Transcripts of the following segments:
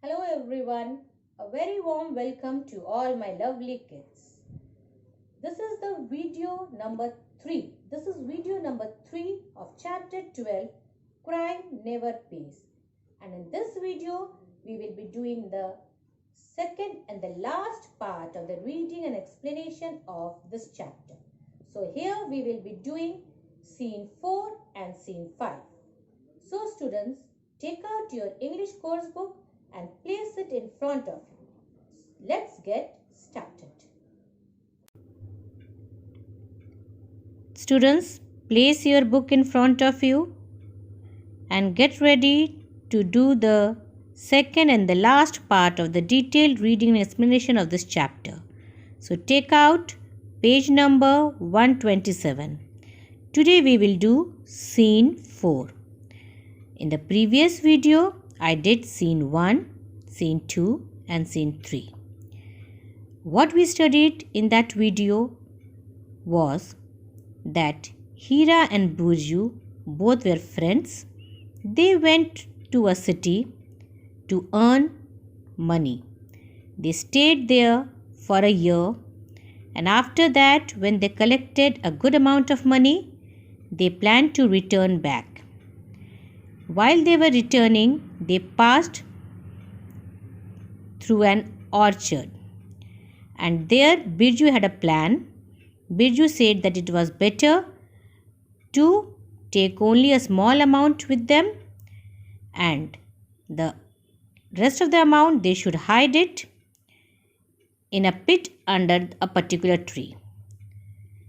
Hello everyone, a very warm welcome to all my lovely kids. This is the video number 3. This is video number 3 of chapter 12, Crime Never Pays. And in this video, we will be doing the second and the last part of the reading and explanation of this chapter. So here we will be doing scene 4 and scene 5. So students, take out your English course book and place it in front of you. Let's get started. Students, place your book in front of you and get ready to do the second and the last part of the detailed reading and explanation of this chapter. So take out page number 127. Today we will do scene 4. In the previous video, I did scene 1, scene 2 and scene 3. What we studied in that video was that Hira and Burju both were friends. They went to a city to earn money. They stayed there for a year, and after that, when they collected a good amount of money, they planned to return back. While they were returning, they passed through an orchard. And there Birju had a plan. Birju said that it was better to take only a small amount with them, and the rest of the amount they should hide it in a pit under a particular tree.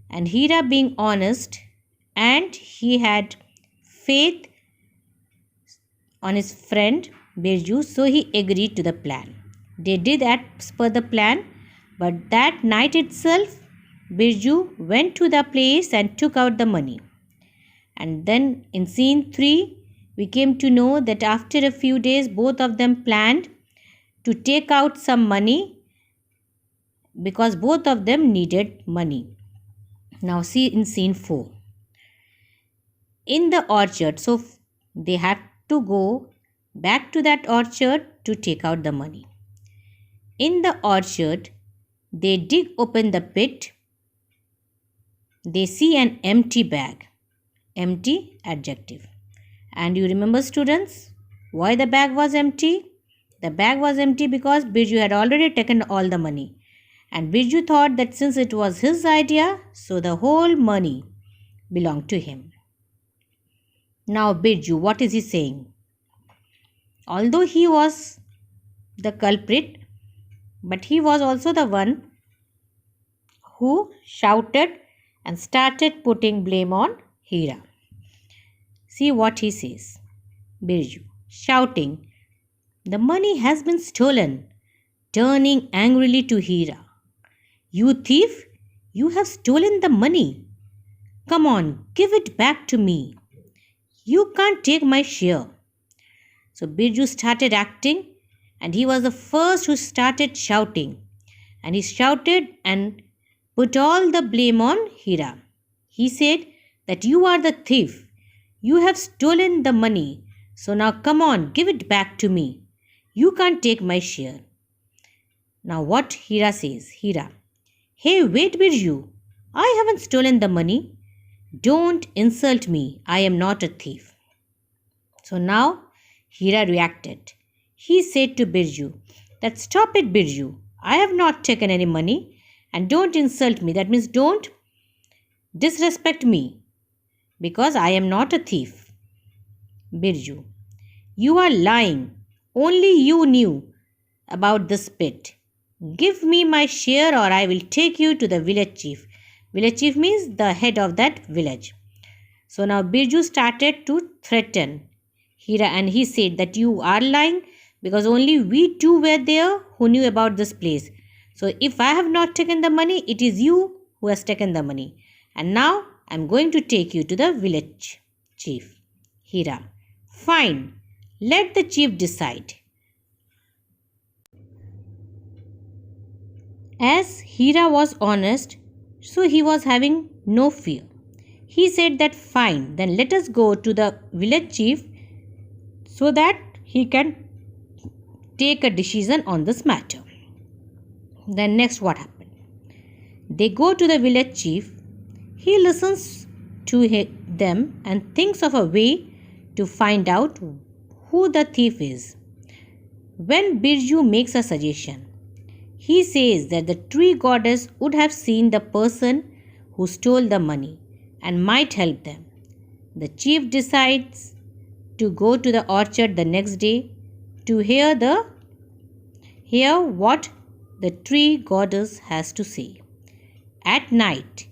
And Hira, being honest, and he had faith on his friend Birju, so he agreed to the plan. They did as per the plan, but that night itself, Birju went to the place and took out the money. And then in scene 3, we came to know that after a few days, both of them planned to take out some money because both of them needed money. Now see in scene 4. In the orchard, so they have to go back to that orchard to take out the money. In the orchard, they dig open the pit. They see an empty bag. Empty adjective. And you remember, students, why the bag was empty? The bag was empty because Birju had already taken all the money. And Birju thought that since it was his idea, so the whole money belonged to him. Now Birju, what is he saying? Although he was the culprit, but he was also the one who shouted and started putting blame on Hira. See what he says. Birju, shouting, "The money has been stolen," turning angrily to Hira. "You thief, you have stolen the money. Come on, give it back to me. You can't take my share." So Birju started acting, and he was the first who started shouting. And he shouted and put all the blame on Hira. He said that you are the thief. You have stolen the money. So now come on, give it back to me. You can't take my share. Now what Hira says? Hira, "Hey, wait Birju. I haven't stolen the money. Don't insult me. I am not a thief." So now Hira reacted. He said to Birju that, "Stop it, Birju. I have not taken any money, and don't insult me. That means don't disrespect me because I am not a thief." Birju, "You are lying. Only you knew about this pit. Give me my share or I will take you to the village chief." Village chief means the head of that village. So now Birju started to threaten Hira, and he said that you are lying because only we two were there who knew about this place. So if I have not taken the money, it is you who has taken the money. And now I am going to take you to the village chief. Hira, "Fine, let the chief decide." As Hira was honest, so he was having no fear. He said that, "Fine, then let us go to the village chief so that he can take a decision on this matter. Then next what happened? They go to the village chief. He listens to them and thinks of a way to find out who the thief is. When Birju makes a suggestion, he says that the tree goddess would have seen the person who stole the money and might help them. The chief decides to go to the orchard the next day to hear what the tree goddess has to say. At night,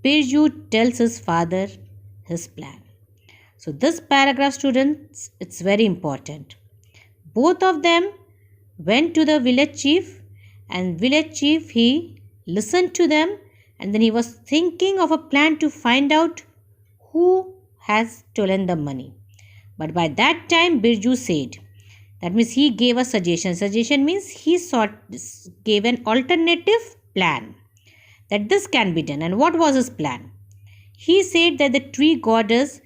Birju tells his father his plan. So this paragraph, students, it's very important. Both of them went to the village chief, and village chief, he listened to them, and then he was thinking of a plan to find out who has stolen the money. But by that time, Birju said, that means he gave a suggestion. Suggestion means he gave an alternative plan that this can be done. And what was his plan? He said that the tree goddess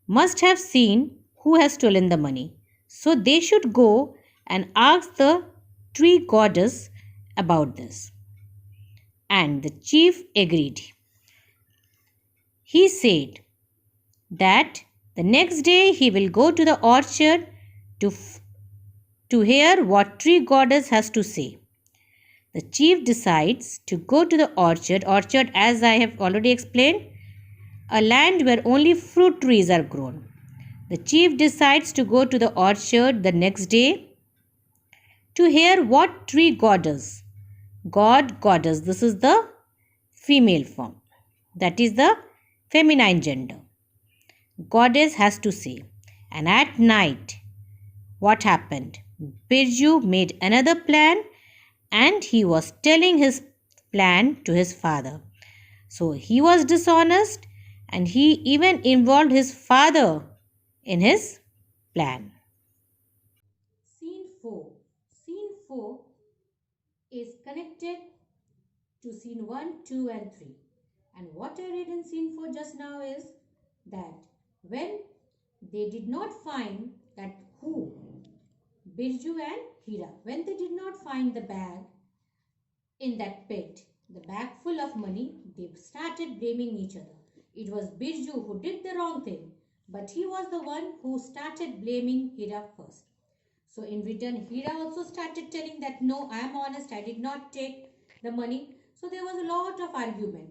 must have seen who has stolen the money. So they should go and ask the tree goddess about this. And the chief agreed. He said that the next day he will go to the orchard to hear what tree goddess has to say. The chief decides to go to the orchard. Orchard, as I have already explained, a land where only fruit trees are grown. The chief decides to go to the orchard the next day to hear what tree goddess, goddess, this is the female form, that is the feminine gender, goddess has to say. And at night, what happened? Birju made another plan and he was telling his plan to his father. So he was dishonest and he even involved his father in his plan. Scene 4. Scene 4 is connected to scene 1, 2 and 3. And what I read in scene 4 just now is that when they did not find that who, Birju and Hira, when they did not find the bag in that pit, the bag full of money, they started blaming each other. It was Birju who did the wrong thing, but he was the one who started blaming Hira first. So in return, Hira also started telling that no, I am honest, I did not take the money. So there was a lot of argument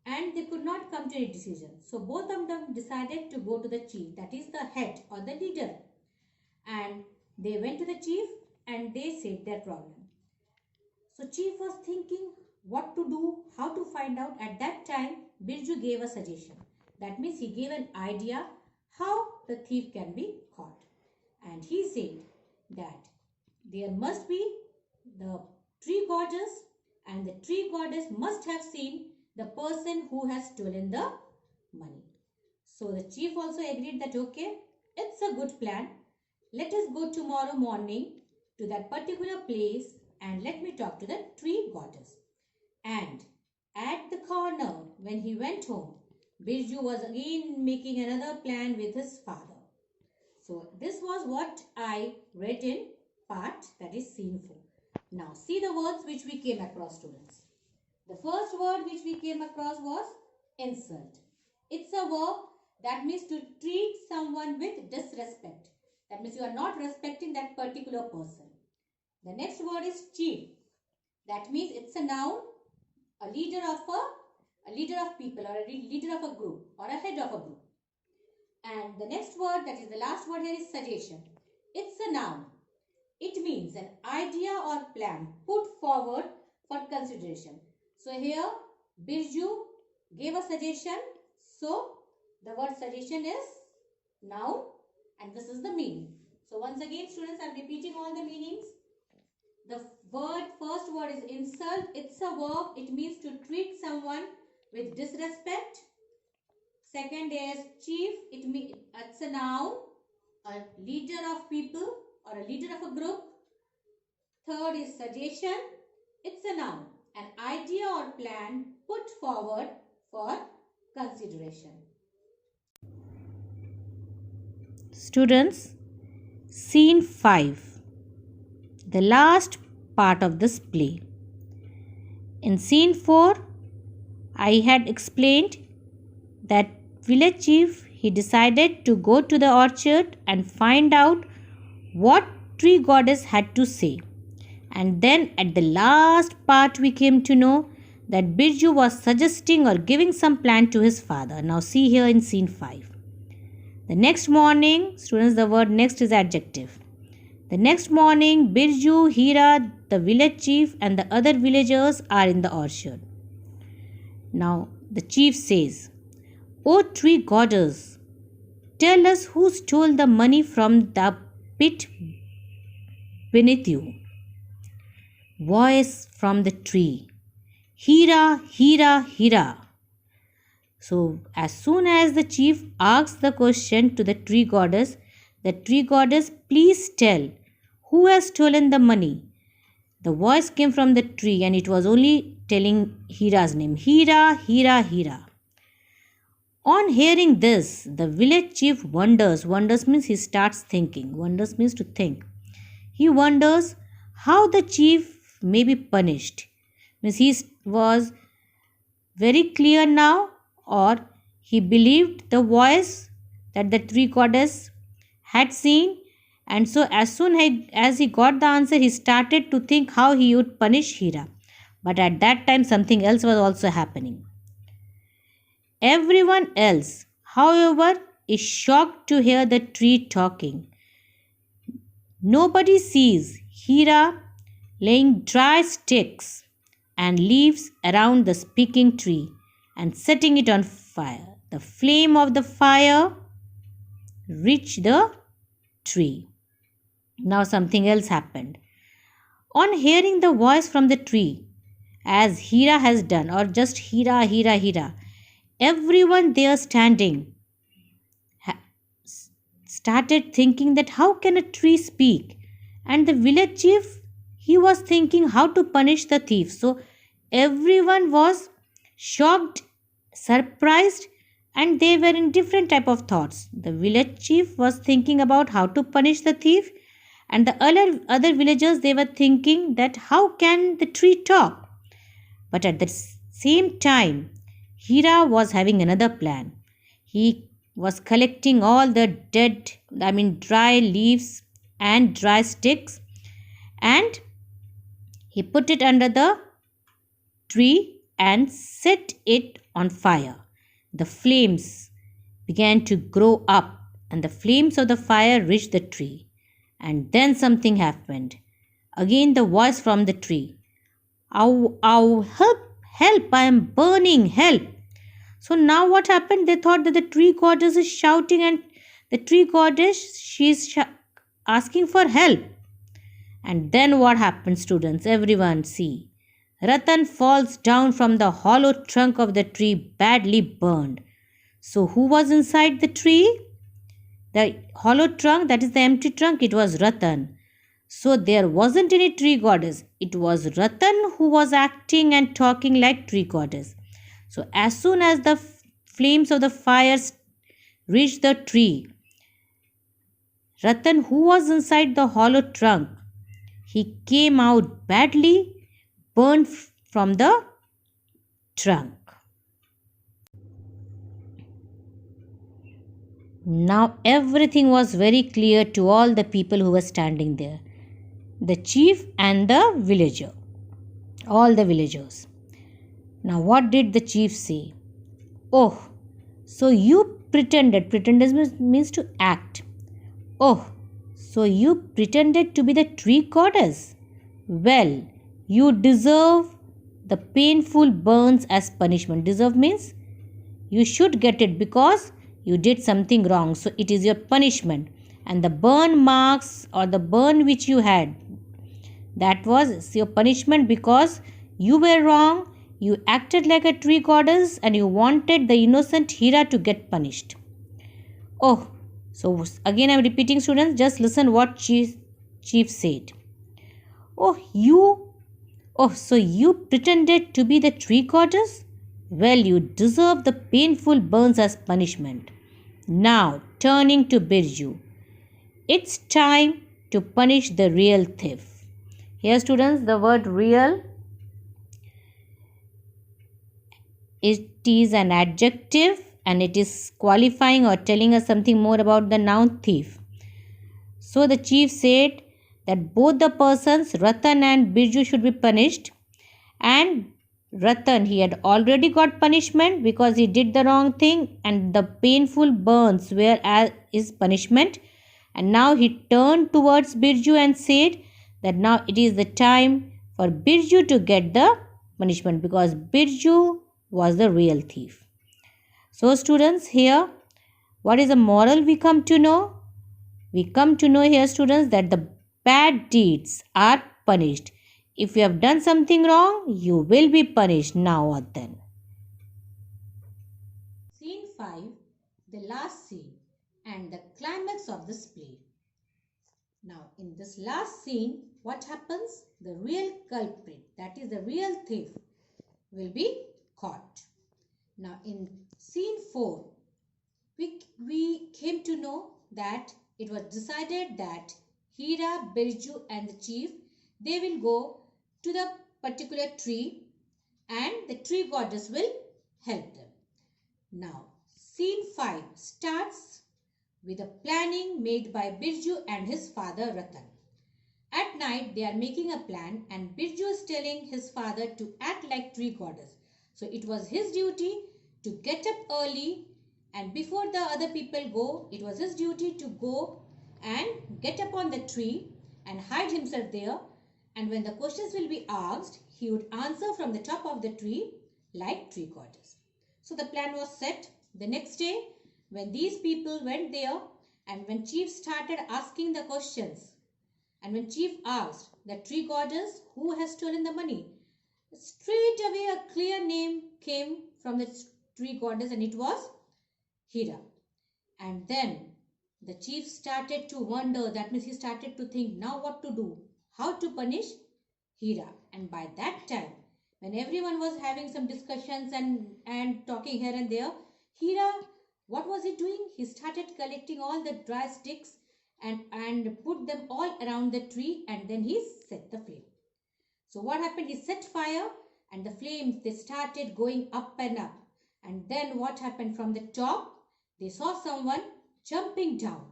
and they could not come to a decision. So both of them decided to go to the chief, that is the head or the leader. And they went to the chief and they said their problem. So chief was thinking what to do, how to find out. At that time, Birju gave a suggestion. That means he gave an idea how the thief can be caught. And he said that there must be the tree goddess and the tree goddess must have seen the person who has stolen the money. So the chief also agreed that okay, it's a good plan. Let us go tomorrow morning to that particular place and let me talk to the tree goddess. And at the corner, when he went home, Birju was again making another plan with his father. So this was what I read in part, that is scene 4. Now see the words which we came across, students. The first word which we came across was insult. It's a verb that means to treat someone with disrespect. That means you are not respecting that particular person. The next word is chief. That means it's a noun, a leader of people or a leader of a group or a head of a group. And the next word, that is the last word here, is suggestion. It's a noun. It means an idea or plan put forward for consideration. So here Birju gave a suggestion. So the word suggestion is noun and this is the meaning. So once again, students, I am repeating all the meanings. The first word is insult. It's a verb. It means to treat someone with disrespect. Second is chief. It's a noun, a leader of people or a leader of a group. Third is suggestion. It's a noun, an idea or plan put forward for consideration. Students, scene 5. the last part of this play. In scene 4, I had explained that village chief, he decided to go to the orchard and find out what tree goddess had to say. And then at the last part we came to know that Birju was suggesting or giving some plan to his father. Now see here in scene 5. The next morning, students, the word next is adjective. The next morning, Birju, Hira, the village chief and the other villagers are in the orchard. Now the chief says, "O tree goddess, tell us who stole the money from the pit beneath you." Voice from the tree, "Hira, Hira, Hira." So as soon as the chief asks the question to the tree goddess, "Please tell, who has stolen the money?" The voice came from the tree and it was only telling Hira's name, "Hira, Hira, Hira." On hearing this, the village chief wonders. Wonders means he starts thinking. Wonders means to think. He wonders how the chief may be punished. Means he was very clear now, or he believed the voice that the tree goddess had seen, and so as soon as he got the answer, he started to think how he would punish Hira. But at that time something else was also happening. Everyone else, however, is shocked to hear the tree talking. Nobody sees Hira laying dry sticks and leaves around the speaking tree and setting it on fire. The flame of the fire reached the tree. Now something else happened. On hearing the voice from the tree, as Hira has done, or just Hira, Hira, Hira, everyone there standing started thinking that how can a tree speak? And the village chief, he was thinking how to punish the thief. So everyone was shocked, surprised, and they were in different type of thoughts. The village chief was thinking about how to punish the thief, and the other villagers, they were thinking that how can the tree talk? But at the same time, Hira was having another plan. He was collecting all the dry leaves and dry sticks, and he put it under the tree and set it on fire. The flames began to grow up, and the flames of the fire reached the tree. And then something happened. Again the voice from the tree, "Ow, ow, help, help, I am burning, help." So now what happened? They thought that the tree goddess is shouting, and the tree goddess, she is asking for help. And then what happened, students? Everyone see. Ratan falls down from the hollow trunk of the tree, badly burned. So who was inside the tree? The hollow trunk, that is the empty trunk, it was Ratan. So there wasn't any tree goddess. It was Ratan who was acting and talking like tree goddess. So as soon as the flames of the fires reached the tree, Ratan, who was inside the hollow trunk, he came out badly burned from the trunk. Now everything was very clear to all the people who were standing there. The chief and the villager. All the villagers. Now what did the chief say? "Oh, so you pretended." Pretended means to act. "Oh, so you pretended to be the tree goddess? Well, you deserve the painful burns as punishment." Deserve means you should get it because you did something wrong. So it is your punishment. And the burn marks or the burn which you had, that was your punishment because you were wrong. You acted like a tree goddess and you wanted the innocent Hira to get punished. Oh, so again I am repeating, students, just listen what chief said. So you pretended to be the tree goddess? Well, you deserve the painful burns as punishment. Now, turning to Birju, it's time to punish the real thief. Here students, the word real, it is an adjective and it is qualifying or telling us something more about the noun thief. So the chief said that both the persons, Ratan and Birju, should be punished. And Ratan, he had already got punishment because he did the wrong thing, and the painful burns were as his punishment. And now he turned towards Birju and said that now it is the time for Birju to get the punishment because Birju was the real thief. So students, here what is the moral we come to know? We come to know here students that the bad deeds are punished. If you have done something wrong, you will be punished now or then. Scene 5, the last scene and the climax of this play. Now in this last scene, what happens? The real culprit, that is the real thief, will be caught. Now in scene 4, we came to know that it was decided that Hira, Birju and the chief, they will go to the particular tree and the tree goddess will help them. Now scene 5 starts with a planning made by Birju and his father Ratan. At night they are making a plan and Birju is telling his father to act like tree goddess. So it was his duty to get up early, and before the other people go, it was his duty to go and get up on the tree and hide himself there. And when the questions will be asked, he would answer from the top of the tree like tree goddess. So the plan was set. The next day, when these people went there and when chief started asking the questions, and when chief asked the tree goddess who has stolen the money, straight away a clear name came from the tree goddess and it was Hira. And then the chief started to wonder, that means he started to think now what to do, how to punish Hira. And by that time, when everyone was having some discussions and talking here and there, Hira, what was he doing? He started collecting all the dry sticks and put them all around the tree, and then he set the flame. So what happened? He set fire and the flames, they started going up and up. And then what happened from the top? They saw someone jumping down.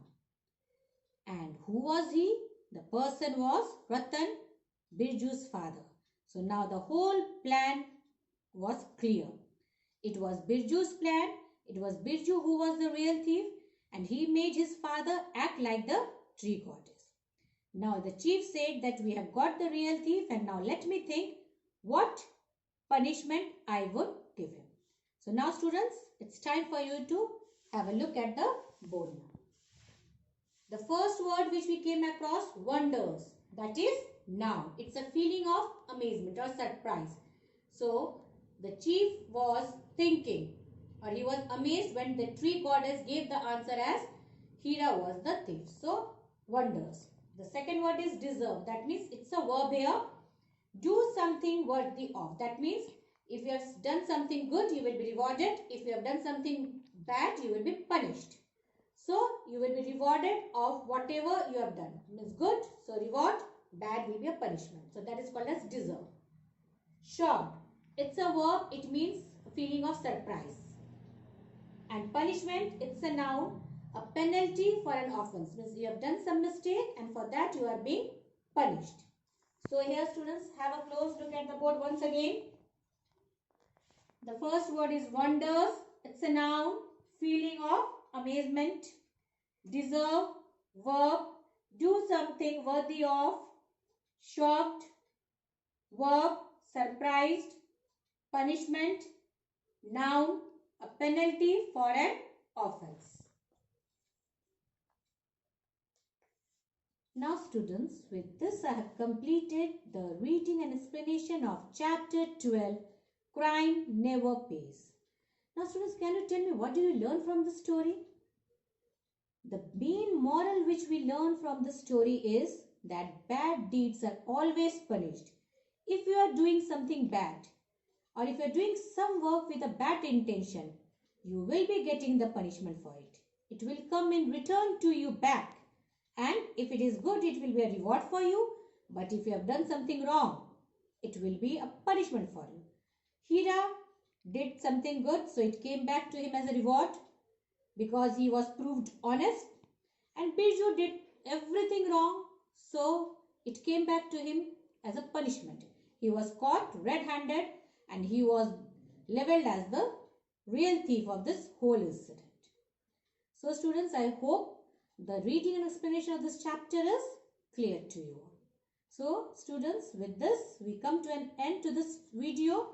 And who was he? The person was Ratan, Birju's father. So now the whole plan was clear. It was Birju's plan. It was Birju who was the real thief, and he made his father act like the tree goddess. Now the chief said that we have got the real thief, and now let me think what punishment I would give him. So now students, it's time for you to have a look at the board now. The first word which we came across, wonders, that is noun. It's a feeling of amazement or surprise. So the chief was thinking, or he was amazed when the tree goddess gave the answer as Hira was the thief. So wonders. The second word is deserve. That means it's a verb here. Do something worthy of. That means if you have done something good, you will be rewarded. If you have done something bad, you will be punished. So you will be rewarded of whatever you have done. It means good, so reward, bad will be a punishment. So that is called as deserve. Shocked. It's a verb. It means a feeling of surprise. And punishment, it's a noun. A penalty for an offense. Means you have done some mistake and for that you are being punished. So here students, have a close look at the board once again. The first word is wonders. It's a noun. Feeling of amazement. Deserve, verb. Do something worthy of. Shocked, verb. Surprised. Punishment, noun. A penalty for an offense. Now students, with this I have completed the reading and explanation of chapter 12, Crime Never Pays. Now students, can you tell me what do you learn from the story? The main moral which we learn from the story is that bad deeds are always punished. If you are doing something bad or if you are doing some work with a bad intention, you will be getting the punishment for it. It will come in return to you back. And if it is good, it will be a reward for you. But if you have done something wrong, it will be a punishment for you. Hira did something good, so it came back to him as a reward because he was proved honest. And Birju did everything wrong, so it came back to him as a punishment. He was caught red-handed and he was leveled as the real thief of this whole incident. So students, I hope the reading and explanation of this chapter is clear to you. So students, with this we come to an end to this video.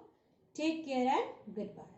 Take care and goodbye.